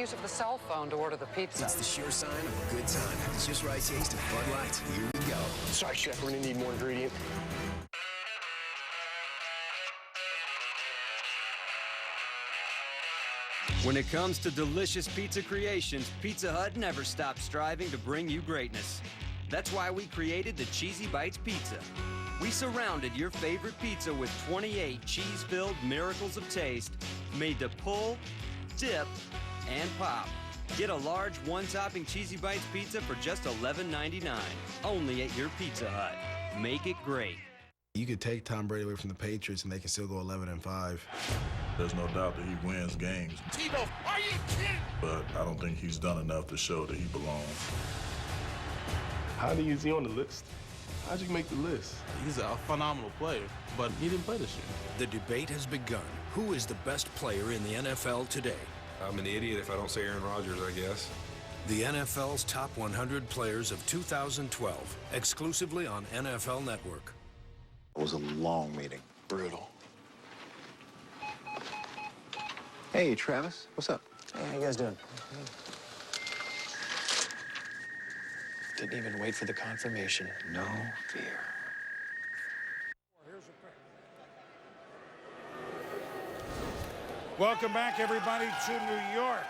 Use of the cell phone to order the pizza. It's the sure sign of a good time. It's just right taste of Bud Light. Here we go. Sorry, Chef, we're gonna need more ingredient. When it comes to delicious pizza creations, Pizza Hut never stops striving to bring you greatness. That's why we created the Cheesy Bites Pizza. We surrounded your favorite pizza with 28 cheese-filled miracles of taste made to pull, dip, and pop. Get a large one-topping Cheesy Bites pizza for just $11.99. Only at your Pizza Hut. Make it great. You could take Tom Brady away from the Patriots and they can still go 11-5. There's no doubt that he wins games. Tebow, are you kidding? But I don't think he's done enough to show that he belongs. How is he on the list? How'd you make the list? He's a phenomenal player, but he didn't play this year. The debate has begun. Who is the best player in the NFL today? I'm an idiot if I don't say Aaron Rodgers, I guess. The NFL's top 100 players of 2012, exclusively on NFL Network. It was a long meeting. Brutal. Hey, Travis, what's up? Hey, how you guys doing? Didn't even wait for the confirmation. No fear. Welcome back, everybody, to New York,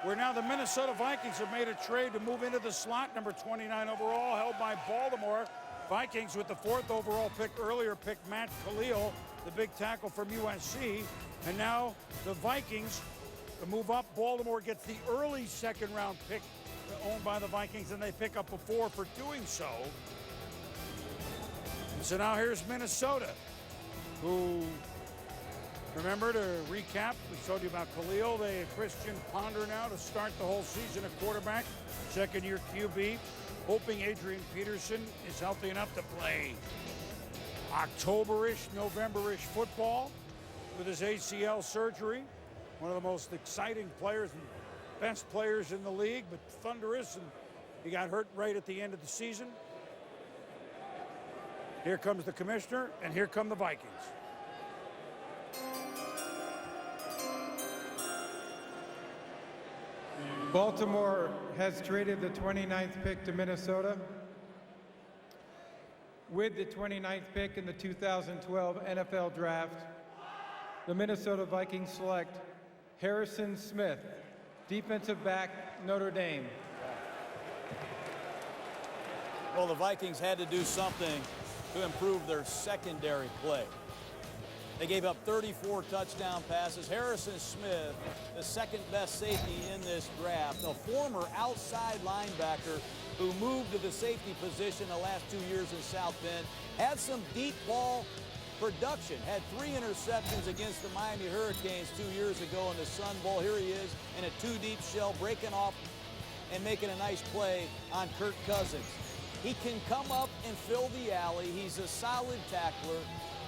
where now the Minnesota Vikings have made a trade to move into the slot, number 29 overall, held by Baltimore. Vikings with the 4th overall pick earlier picked Matt Khalil, the big tackle from USC. And now the Vikings move up. Baltimore gets the early 2nd-round pick owned by the Vikings, and they pick up a 4 for doing so. And so now here's Minnesota, who, remember, to recap, we told you about Khalil. They have Christian Ponder now to start the whole season at quarterback, 2nd-year QB, hoping Adrian Peterson is healthy enough to play October-ish, November-ish football with his ACL surgery. One of the most exciting players and best players in the league, but thunderous, and he got hurt right at the end of the season. Here comes the commissioner, and here come the Vikings. Baltimore has traded the 29th pick to Minnesota. With the 29th pick in the 2012 NFL Draft, the Minnesota Vikings select Harrison Smith, defensive back, Notre Dame. Well, the Vikings had to do something to improve their secondary play. They gave up 34 touchdown passes. Harrison Smith, the 2nd-best safety in this draft, a former outside linebacker who moved to the safety position the last 2 years in South Bend, had some deep ball production, had 3 interceptions against the Miami Hurricanes 2 years ago in the Sun Bowl. Here he is in a 2-deep shell, breaking off and making a nice play on Kirk Cousins. He can come up and fill the alley. He's a solid tackler.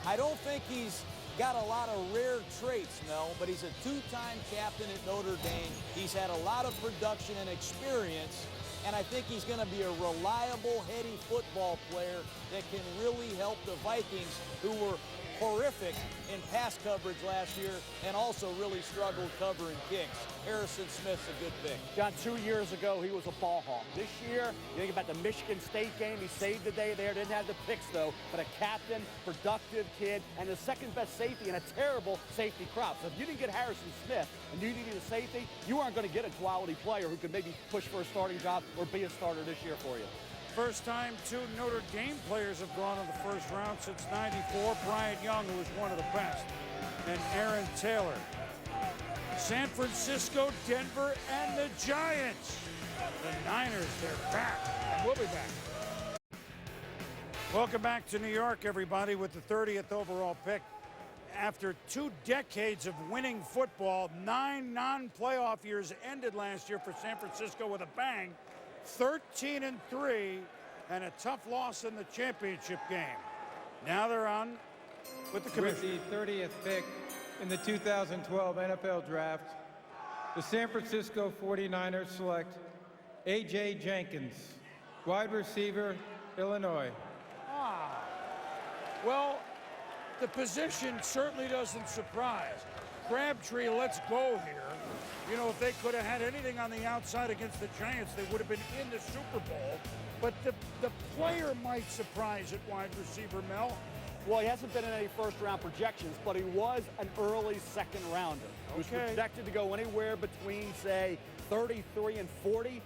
I don't think he's got a lot of rare traits, Mel, but he's a 2-time captain at Notre Dame. He's had a lot of production and experience, and I think he's going to be a reliable, heady football player that can really help the Vikings, who were horrific in pass coverage last year and also really struggled covering kicks. Harrison Smith's a good pick. John, 2 years ago, he was a ball hawk. This year, you think about the Michigan State game, he saved the day there, didn't have the picks, though, but a captain, productive kid, and the 2nd-best safety in a terrible safety crop. So if you didn't get Harrison Smith and you needed a safety, you aren't going to get a quality player who could maybe push for a starting job or be a starter this year for you. First time 2 Notre Dame players have gone in the 1st round since '94. Bryant Young, who was one of the best, and Aaron Taylor. San Francisco, Denver, and the Giants. The Niners, they're back, and we'll be back. Welcome back to New York, everybody, with the 30th overall pick. After 2 decades of winning football, 9 non-playoff years ended last year for San Francisco with a bang. 13-3, and a tough loss in the championship game. Now they're on with the commissioner. With the 30th pick in the 2012 NFL Draft, the San Francisco 49ers select A.J. Jenkins, wide receiver, Illinois. Well, the position certainly doesn't surprise. Crabtree lets go here. You know, if they could have had anything on the outside against the Giants, they would have been in the Super Bowl. But the player might surprise at wide receiver, Mel. Well, he hasn't been in any first-round projections, but he was an early second-rounder. He was projected to go anywhere between, say, 33 and 40,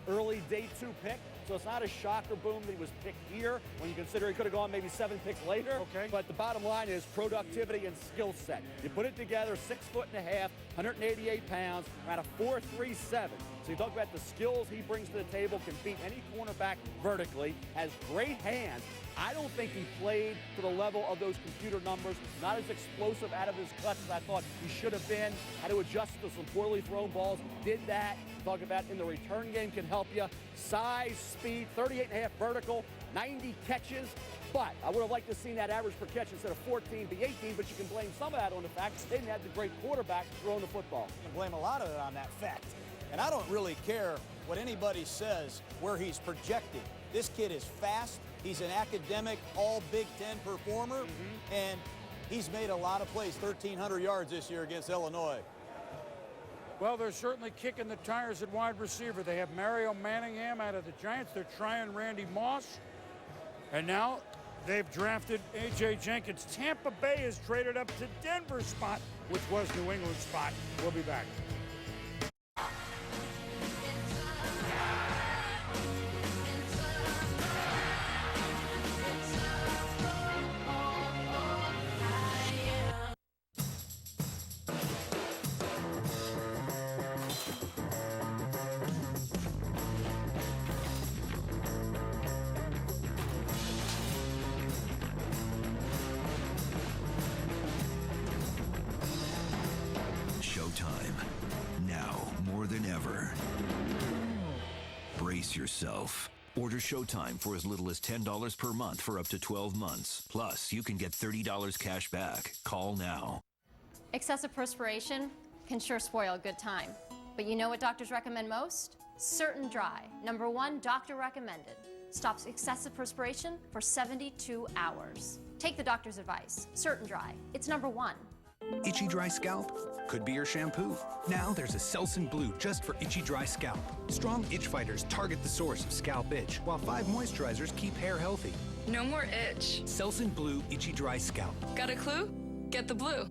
early day 2 pick. So it's not a shocker boom that he was picked here when you consider he could have gone maybe 7 picks later. Okay. But the bottom line is productivity and skill set. You put it together, 6'1.5", 188 pounds, around a 4.37. So you talk about the skills he brings to the table, can beat any cornerback vertically, has great hands. I don't think he played to the level of those computer numbers, not as explosive out of his cuts as I thought he should have been. Had to adjust to some poorly thrown balls, did that. Talk about in the return game can help you. Size, speed, 38.5 vertical, 90 catches. But I would have liked to have seen that average per catch instead of 14 be 18, but you can blame some of that on the fact they didn't have the great quarterback throwing the football. You can blame a lot of it on that fact. And I don't really care what anybody says where he's projected. This kid is fast. He's an academic all Big Ten performer, and he's made a lot of plays, 1,300 yards this year against Illinois. Well, they're certainly kicking the tires at wide receiver. They have Mario Manningham out of the Giants. They're trying Randy Moss. And now they've drafted A.J. Jenkins. Tampa Bay has traded up to Denver's spot, which was New England's spot. We'll be back. Showtime. Now more than ever. Brace yourself. Order Showtime for as little as $10 per month for up to 12 months. Plus, you can get $30 cash back. Call now. Excessive perspiration can sure spoil a good time. But you know what doctors recommend most? Certain Dry. Number 1, doctor recommended. Stops excessive perspiration for 72 hours. Take the doctor's advice. Certain Dry. It's number 1. Itchy dry scalp? Could be your shampoo. Now there's a Selsun Blue just for itchy dry scalp. Strong itch fighters target the source of scalp itch, while 5 moisturizers keep hair healthy. No more itch. Selsun Blue itchy dry scalp. Got a clue? Get the blue.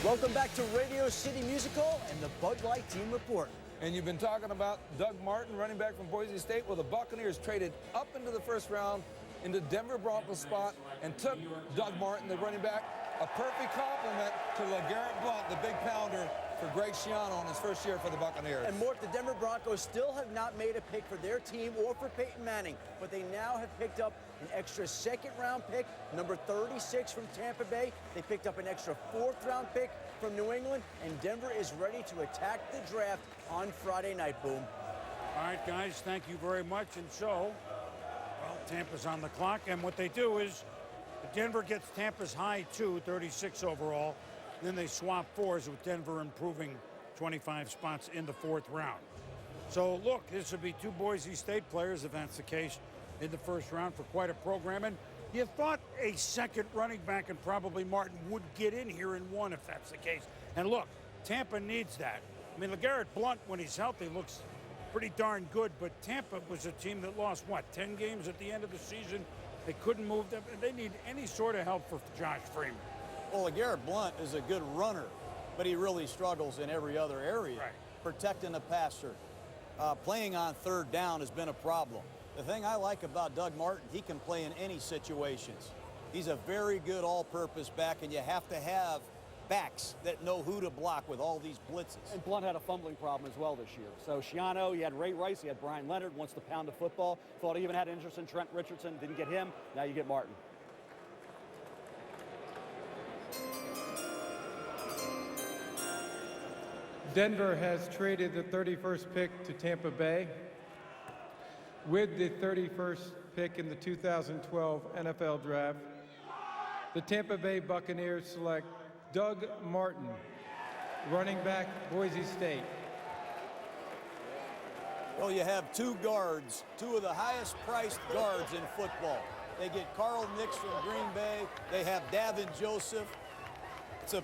Welcome back to Radio City Musical and the Bud Light Team Report. And you've been talking about Doug Martin, running back from Boise State. Well, the Buccaneers traded up into the first round into Denver Broncos spot and took Doug Martin, the running back. A perfect compliment to LeGarrette Blount, the big pounder, for Greg Schiano in his first year for the Buccaneers. And Mort, the Denver Broncos still have not made a pick for their team or for Peyton Manning, but they now have picked up an extra second-round pick, number 36 from Tampa Bay. They picked up an extra 4th-round pick from New England, and Denver is ready to attack the draft on Friday night, Boom. All right, guys, thank you very much. And so, well, Tampa's on the clock, and what they do is Denver gets Tampa's high, too, 36 overall. Then they swap 4s with Denver improving 25 spots in the 4th round. So, look, this would be 2 Boise State players, if that's the case, in the first round for quite a program. And you thought a second running back and probably Martin would get in here in 1 if that's the case. And look, Tampa needs that. I mean, LeGarrette Blount, when he's healthy, looks pretty darn good, but Tampa was a team that lost, what, 10 games at the end of the season? They couldn't move them. They need any sort of help for Josh Freeman. Well, LeGarrette Blount is a good runner, but he really struggles in every other area. Right. Protecting the passer, playing on 3rd down has been a problem. The thing I like about Doug Martin, he can play in any situations. He's a very good all-purpose back, and you have to have backs that know who to block with all these blitzes. And Blount had a fumbling problem as well this year. So Schiano, he had Ray Rice, he had Brian Leonard, wants to pound the football. Thought he even had interest in Trent Richardson, didn't get him. Now you get Martin. Denver has traded the 31st pick to Tampa Bay. With the 31st pick in the 2012 NFL Draft, the Tampa Bay Buccaneers select Doug Martin, running back, Boise State. Well, you have 2 guards, 2 of the highest priced guards in football. They get Carl Nix from Green Bay. They have Davin Joseph. It's a